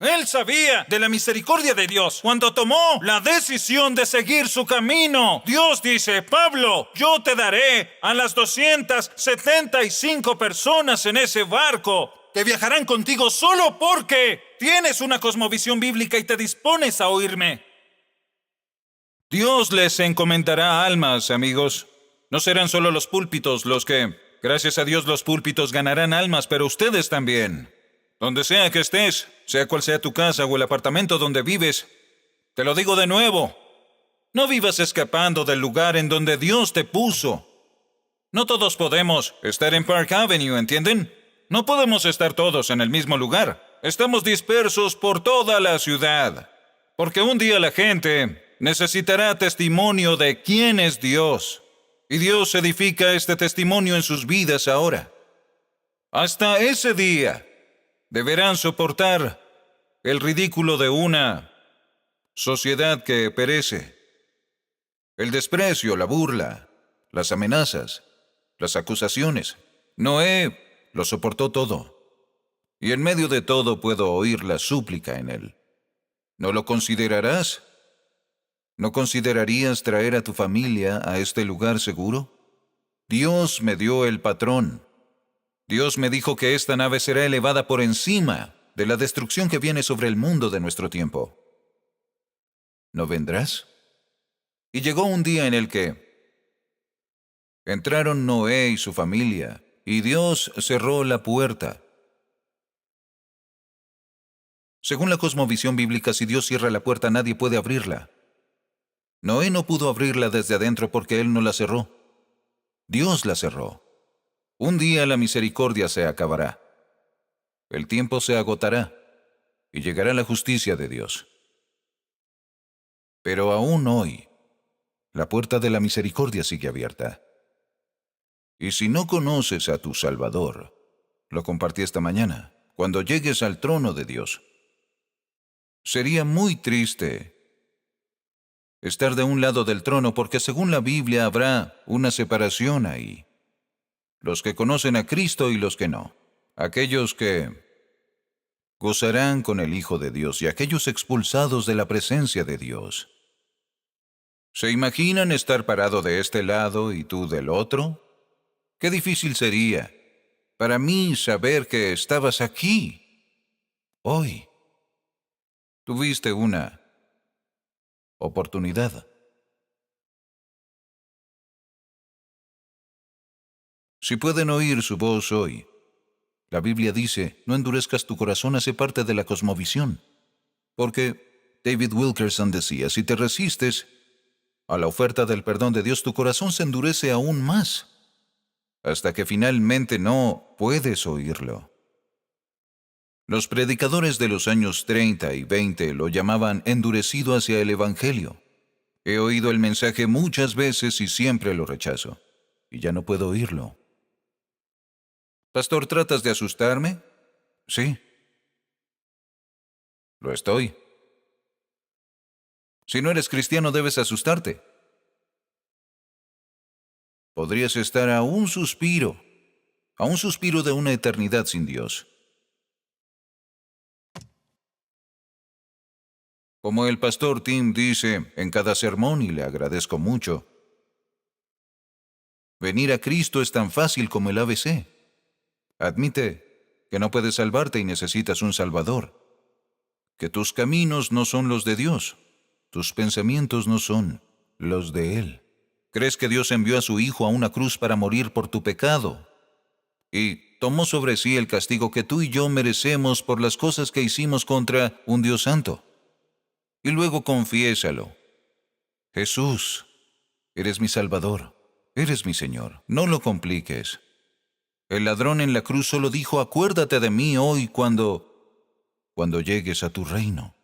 Él sabía de la misericordia de Dios cuando tomó la decisión de seguir su camino. Dios dice: Pablo, yo te daré a las 275 personas en ese barco que viajarán contigo solo porque tienes una cosmovisión bíblica y te dispones a oírme. Dios les encomendará almas, amigos. No serán solo los púlpitos los que, gracias a Dios, los púlpitos ganarán almas, pero ustedes también. Donde sea que estés, sea cual sea tu casa o el apartamento donde vives, te lo digo de nuevo, no vivas escapando del lugar en donde Dios te puso. No todos podemos estar en Park Avenue, ¿entienden? No podemos estar todos en el mismo lugar. Estamos dispersos por toda la ciudad, porque un día la gente necesitará testimonio de quién es Dios, y Dios edifica este testimonio en sus vidas ahora. Hasta ese día, deberán soportar el ridículo de una sociedad que perece, el desprecio, la burla, las amenazas, las acusaciones. Noé lo soportó todo, y en medio de todo puedo oír la súplica en él. ¿No lo considerarás? ¿No considerarías traer a tu familia a este lugar seguro? Dios me dio el patrón. Dios me dijo que esta nave será elevada por encima de la destrucción que viene sobre el mundo de nuestro tiempo. ¿No vendrás? Y llegó un día en el que entraron Noé y su familia, y Dios cerró la puerta. Según la cosmovisión bíblica, si Dios cierra la puerta, nadie puede abrirla. Noé no pudo abrirla desde adentro porque él no la cerró. Dios la cerró. Un día la misericordia se acabará. El tiempo se agotará y llegará la justicia de Dios. Pero aún hoy, la puerta de la misericordia sigue abierta. Y si no conoces a tu Salvador, lo compartí esta mañana, cuando llegues al trono de Dios, sería muy triste estar de un lado del trono porque según la Biblia habrá una separación ahí. Los que conocen a Cristo y los que no. Aquellos que gozarán con el Hijo de Dios y aquellos expulsados de la presencia de Dios. ¿Se imaginan estar parado de este lado y tú del otro? Qué difícil sería para mí saber que estabas aquí. Hoy tuviste una oportunidad. Si pueden oír su voz hoy, la Biblia dice, no endurezcas tu corazón, hace parte de la cosmovisión. Porque David Wilkerson decía, si te resistes a la oferta del perdón de Dios, tu corazón se endurece aún más, hasta que finalmente no puedes oírlo. Los predicadores de los años 30 y 20 lo llamaban endurecido hacia el Evangelio. He oído el mensaje muchas veces y siempre lo rechazo, y ya no puedo oírlo. Pastor, ¿tratas de asustarme? Sí. Lo estoy. Si no eres cristiano, debes asustarte. Podrías estar a un suspiro de una eternidad sin Dios. Como el pastor Tim dice en cada sermón, y le agradezco mucho, venir a Cristo es tan fácil como el ABC. Admite que no puedes salvarte y necesitas un Salvador, que tus caminos no son los de Dios, tus pensamientos no son los de Él. Crees que Dios envió a su Hijo a una cruz para morir por tu pecado y tomó sobre sí el castigo que tú y yo merecemos por las cosas que hicimos contra un Dios santo. Y luego confiésalo. Jesús, eres mi Salvador, eres mi Señor. No lo compliques. El ladrón en la cruz solo dijo, acuérdate de mí hoy cuando llegues a tu reino.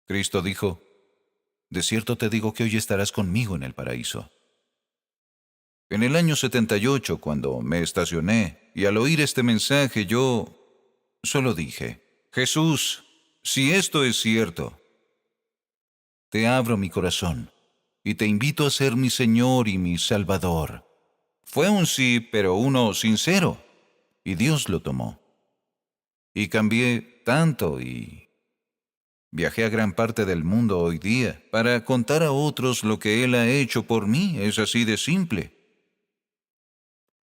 Cristo dijo, de cierto te digo que hoy estarás conmigo en el paraíso. En el año 78, cuando me estacioné, y al oír este mensaje yo solo dije, Jesús, si esto es cierto, te abro mi corazón y te invito a ser mi Señor y mi Salvador. Fue un sí, pero uno sincero, y Dios lo tomó. Y cambié tanto y viajé a gran parte del mundo hoy día para contar a otros lo que Él ha hecho por mí. Es así de simple.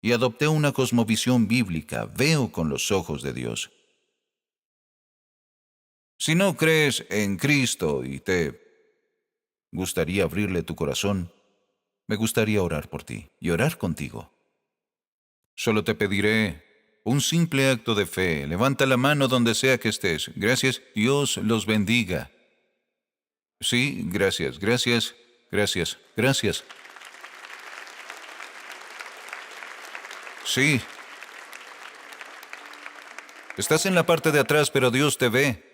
Y adopté una cosmovisión bíblica. Veo con los ojos de Dios. Si no crees en Cristo y te gustaría abrirle tu corazón, me gustaría orar por ti y orar contigo. Solo te pediré un simple acto de fe. Levanta la mano donde sea que estés. Gracias. Dios los bendiga. Sí, gracias, gracias, gracias, gracias. Sí. Estás en la parte de atrás, pero Dios te ve,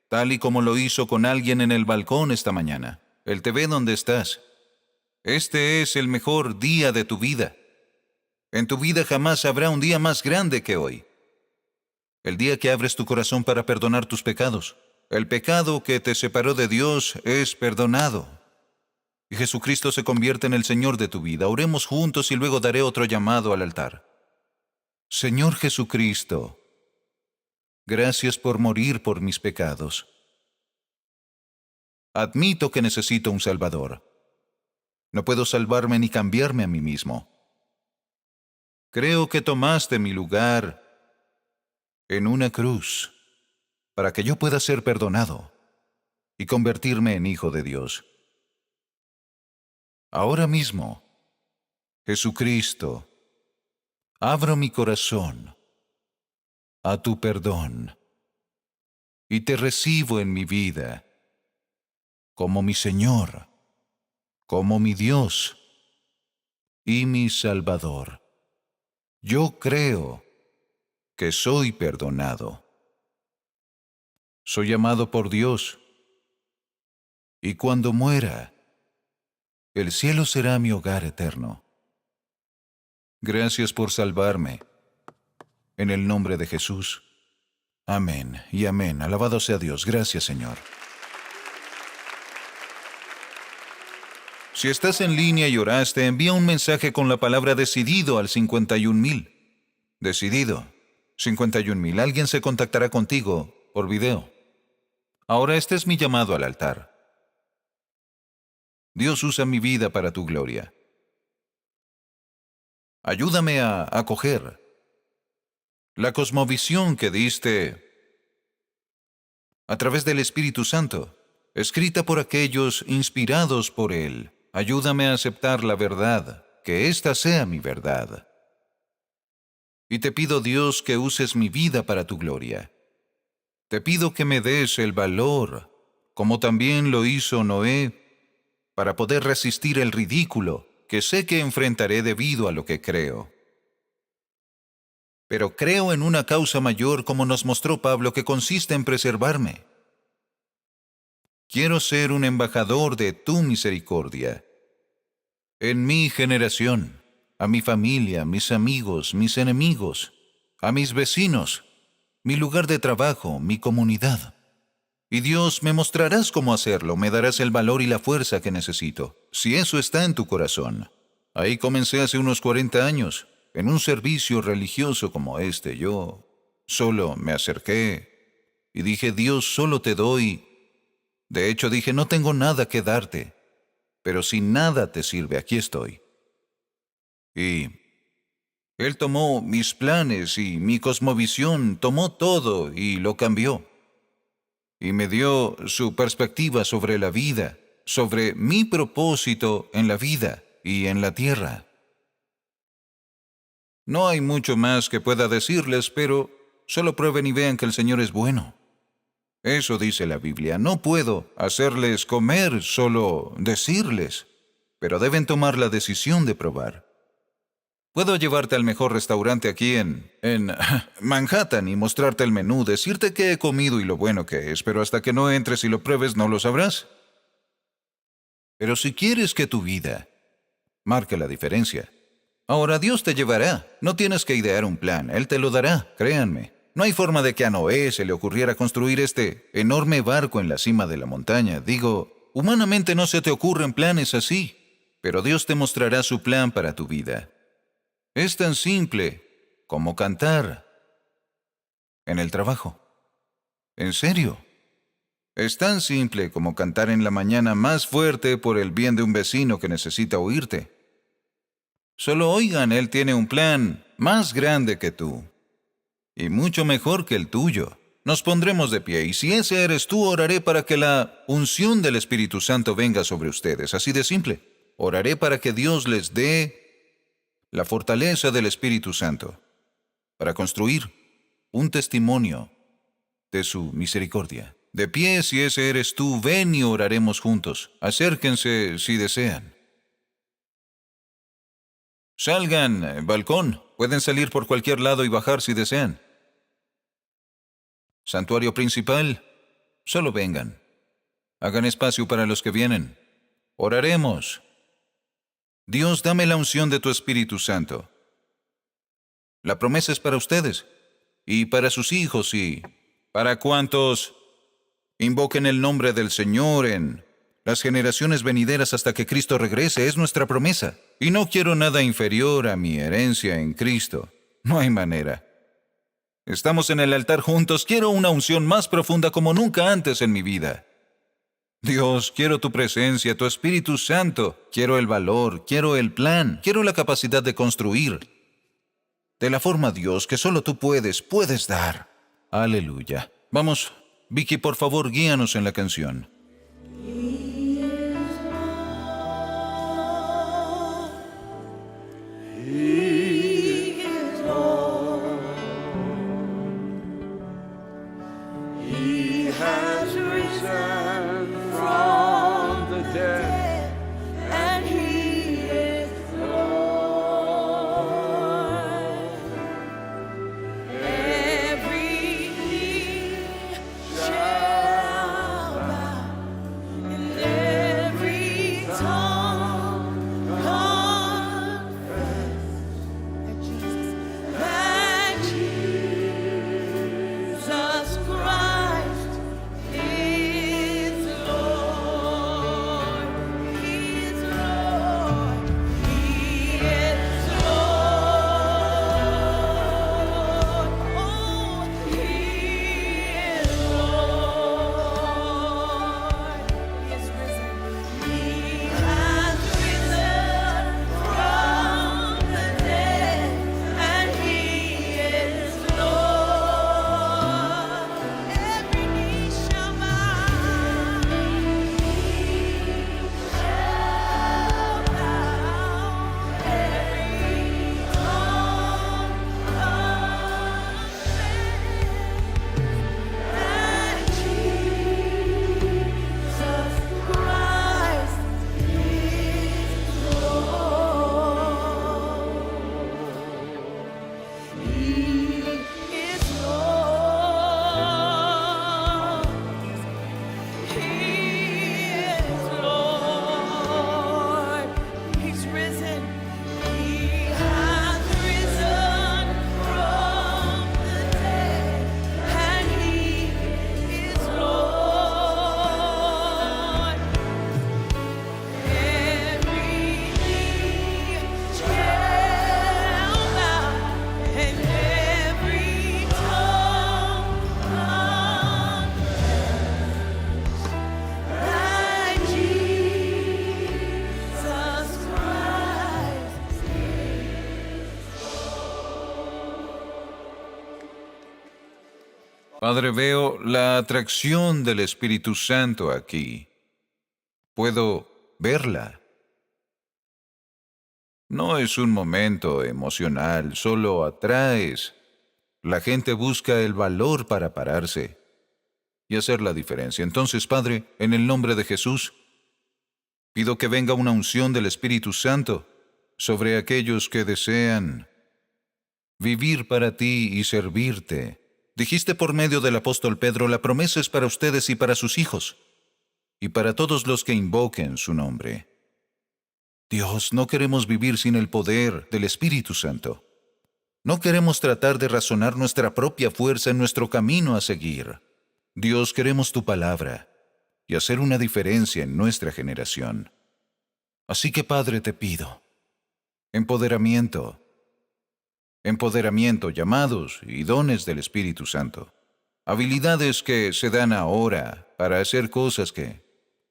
tal y como lo hizo con alguien en el balcón esta mañana. Él te ve donde estás. Este es el mejor día de tu vida. En tu vida jamás habrá un día más grande que hoy. El día que abres tu corazón para perdonar tus pecados. El pecado que te separó de Dios es perdonado. Y Jesucristo se convierte en el Señor de tu vida. Oremos juntos y luego daré otro llamado al altar. Señor Jesucristo, gracias por morir por mis pecados. Admito que necesito un Salvador. No puedo salvarme ni cambiarme a mí mismo. Creo que tomaste mi lugar en una cruz para que yo pueda ser perdonado y convertirme en hijo de Dios. Ahora mismo, Jesucristo, abro mi corazón a tu perdón y te recibo en mi vida como mi Señor, como mi Dios y mi Salvador. Yo creo que soy perdonado. Soy amado por Dios y cuando muera, el cielo será mi hogar eterno. Gracias por salvarme. En el nombre de Jesús. Amén y amén. Alabado sea Dios. Gracias, Señor. Si estás en línea y oraste, envía un mensaje con la palabra decidido al 51,000. Decidido. 51,000. Alguien se contactará contigo por video. Ahora este es mi llamado al altar. Dios usa mi vida para tu gloria. Ayúdame a acoger la cosmovisión que diste a través del Espíritu Santo, escrita por aquellos inspirados por Él. Ayúdame a aceptar la verdad, que ésta sea mi verdad. Y te pido, Dios, que uses mi vida para tu gloria. Te pido que me des el valor, como también lo hizo Noé, para poder resistir el ridículo que sé que enfrentaré debido a lo que creo. Pero creo en una causa mayor, como nos mostró Pablo, que consiste en preservarme. Quiero ser un embajador de tu misericordia. En mi generación, a mi familia, mis amigos, mis enemigos, a mis vecinos, mi lugar de trabajo, mi comunidad. Y Dios, me mostrarás cómo hacerlo, me darás el valor y la fuerza que necesito, si eso está en tu corazón. Ahí comencé hace unos 40 años, en un servicio religioso como este. Yo solo me acerqué y dije, Dios, solo te doy. De hecho, dije, no tengo nada que darte, pero si nada te sirve, aquí estoy. Y Él tomó mis planes y mi cosmovisión, tomó todo y lo cambió. Y me dio su perspectiva sobre la vida, sobre mi propósito en la vida y en la tierra. No hay mucho más que pueda decirles, pero solo prueben y vean que el Señor es bueno. Eso dice la Biblia. No puedo hacerles comer, solo decirles, pero deben tomar la decisión de probar. Puedo llevarte al mejor restaurante aquí en Manhattan y mostrarte el menú, decirte qué he comido y lo bueno que es, pero hasta que no entres y lo pruebes no lo sabrás. Pero si quieres que tu vida marque la diferencia, ahora Dios te llevará. No tienes que idear un plan, Él te lo dará, créanme. No hay forma de que a Noé se le ocurriera construir este enorme barco en la cima de la montaña. Digo, humanamente no se te ocurren planes así, pero Dios te mostrará su plan para tu vida. Es tan simple como cantar en el trabajo. En serio. Es tan simple como cantar en la mañana más fuerte por el bien de un vecino que necesita oírte. Solo oigan, Él tiene un plan más grande que tú y mucho mejor que el tuyo. Nos pondremos de pie y si ese eres tú, oraré para que la unción del Espíritu Santo venga sobre ustedes. Así de simple. Oraré para que Dios les dé la fortaleza del Espíritu Santo para construir un testimonio de su misericordia. De pie, si ese eres tú, ven y oraremos juntos. Acérquense si desean. Salgan, balcón. Pueden salir por cualquier lado y bajar si desean. Santuario principal, solo vengan. Hagan espacio para los que vienen. Oraremos. Dios, dame la unción de tu Espíritu Santo. La promesa es para ustedes y para sus hijos y para cuantos invoquen el nombre del Señor en las generaciones venideras hasta que Cristo regrese. Es nuestra promesa. Y no quiero nada inferior a mi herencia en Cristo. No hay manera. Estamos en el altar juntos. Quiero una unción más profunda como nunca antes en mi vida. Dios, quiero tu presencia, tu Espíritu Santo. Quiero el valor, quiero el plan, quiero la capacidad de construir. De la forma, Dios, que solo tú puedes dar. Aleluya. Vamos, Vicky, por favor, guíanos en la canción. Padre, veo la atracción del Espíritu Santo aquí. Puedo verla. No es un momento emocional, solo atraes. La gente busca el valor para pararse y hacer la diferencia. Entonces, Padre, en el nombre de Jesús, pido que venga una unción del Espíritu Santo sobre aquellos que desean vivir para ti y servirte. Dijiste por medio del apóstol Pedro, la promesa es para ustedes y para sus hijos, y para todos los que invoquen su nombre. Dios, no queremos vivir sin el poder del Espíritu Santo. No queremos tratar de razonar nuestra propia fuerza en nuestro camino a seguir. Dios, queremos tu palabra y hacer una diferencia en nuestra generación. Así que, Padre, te pido, empoderamiento, llamados y dones del Espíritu Santo. Habilidades que se dan ahora para hacer cosas que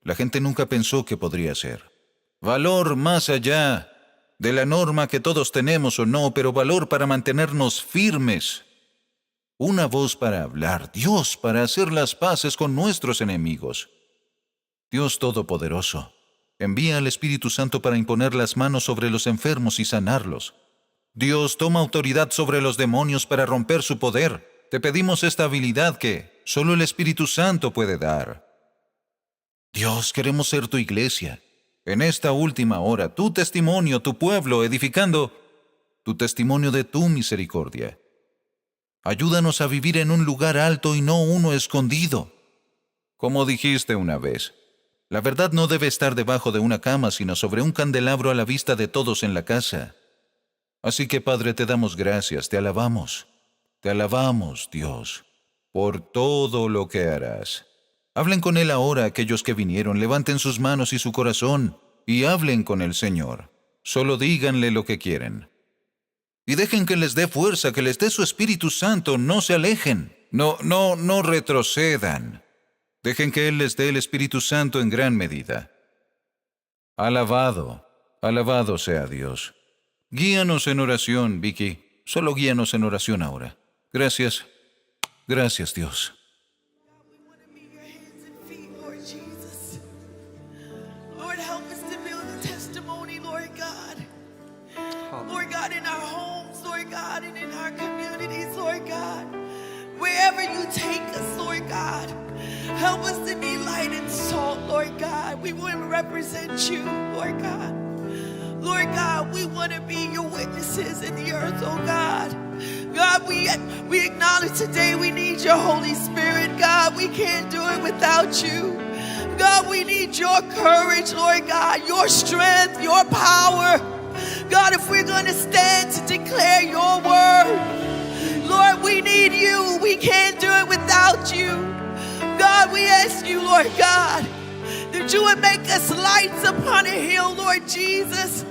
la gente nunca pensó que podría hacer. Valor más allá de la norma que todos tenemos o no, pero valor para mantenernos firmes. Una voz para hablar, Dios, para hacer las paces con nuestros enemigos. Dios Todopoderoso, envía al Espíritu Santo para imponer las manos sobre los enfermos y sanarlos. Dios, toma autoridad sobre los demonios para romper su poder. Te pedimos esta habilidad que solo el Espíritu Santo puede dar. Dios, queremos ser tu iglesia. En esta última hora, tu testimonio, tu pueblo, edificando tu testimonio de tu misericordia. Ayúdanos a vivir en un lugar alto y no uno escondido. Como dijiste una vez, la verdad no debe estar debajo de una cama, sino sobre un candelabro a la vista de todos en la casa. Así que, Padre, te damos gracias, te alabamos, Dios, por todo lo que harás. Hablen con Él ahora aquellos que vinieron, levanten sus manos y su corazón, y hablen con el Señor. Solo díganle lo que quieren. Y dejen que les dé fuerza, que les dé su Espíritu Santo, no se alejen, no retrocedan. Dejen que Él les dé el Espíritu Santo en gran medida. Alabado sea Dios. Guíanos en oración, Vicky. Solo guíanos en oración ahora. Gracias, Dios. We want to be your hands and feet, Lord Jesus. Lord, help us to build a testimony, Lord God. Lord God, in our homes, Lord God, and in our communities, Lord God. Wherever you take us, Lord God, help us to be light and salt, Lord God. We want to represent you, Lord God. Lord God, we want to be your witnesses in the earth, oh God. God, we acknowledge today we need your Holy Spirit. God, we can't do it without you. God, we need your courage, Lord God, your strength, your power. God, if we're going to stand to declare your word, Lord, we need you. We can't do it without you. God, we ask you, Lord God, that you would make us lights upon a hill, Lord Jesus.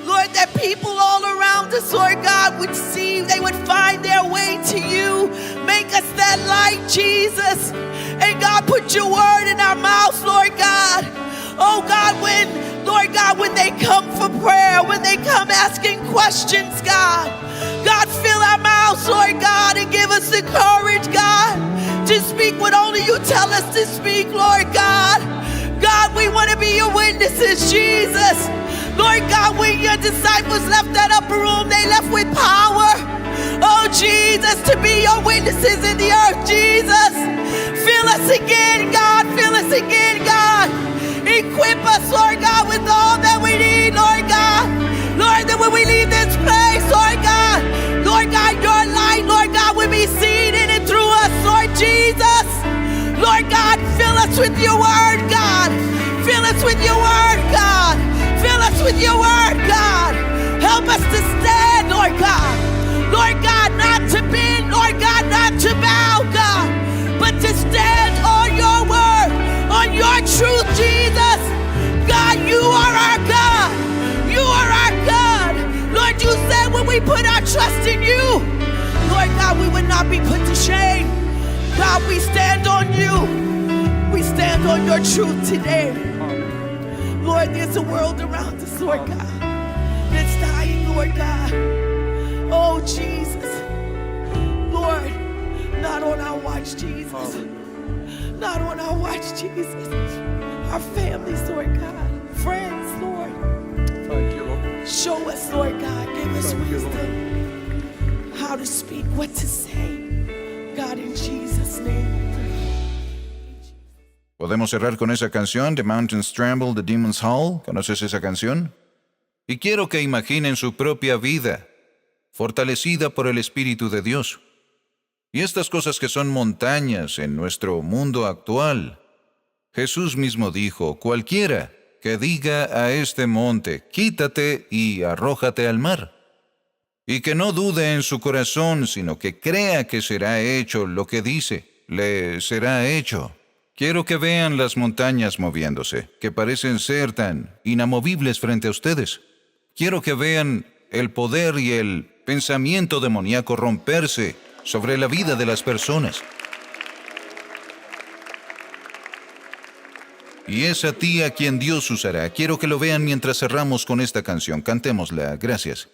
Lord, that people all around us, Lord God, would see, they would find their way to you. Make us that light, Jesus. And God, put your word in our mouths, Lord God. Oh God, when they come for prayer, when they come asking questions, God, fill our mouths, Lord God, and give us the courage, God, to speak what only you tell us to speak, Lord God. God, we want to be your witnesses, Jesus. Lord God, when your disciples left that upper room, they left with power. Oh, Jesus, to be your witnesses in the earth, Jesus. Fill us again, God. Fill us again, God. Equip us, Lord God, with all that we need, Lord God. Lord, that when we leave this place, Lord God, your light, Lord God, will be seen in and through us, Lord Jesus. Lord God, fill us with your word, God. Fill us with your word, God. Fill us with your word, God. Help us to stand, Lord God. Lord God, not to bend, Lord God, not to bow, God, but to stand on your word, on your truth, Jesus. God, you are our God. You are our God. Lord, you said when we put our trust in you, Lord God, we would not be put to shame. God, we stand on you. We stand on your truth today. Lord, there's a world around us, Lord God, that's dying, Lord God. Oh, Jesus. Lord, not on our watch, Jesus. Not on our watch, Jesus. Our families, Lord God. Friends, Lord. Thank you, Lord. Show us, Lord God. Give us wisdom. How to speak, what to say. God, in Jesus' name. Podemos cerrar con esa canción, The Mountains Tremble, The Demons Howl. ¿Conoces esa canción? Y quiero que imaginen su propia vida, fortalecida por el Espíritu de Dios. Y estas cosas que son montañas en nuestro mundo actual. Jesús mismo dijo, cualquiera que diga a este monte, quítate y arrójate al mar. Y que no dude en su corazón, sino que crea que será hecho lo que dice, le será hecho. Quiero que vean las montañas moviéndose, que parecen ser tan inamovibles frente a ustedes. Quiero que vean el poder y el pensamiento demoníaco romperse sobre la vida de las personas. Y es a ti a quien Dios usará. Quiero que lo vean mientras cerramos con esta canción. Cantémosla. Gracias.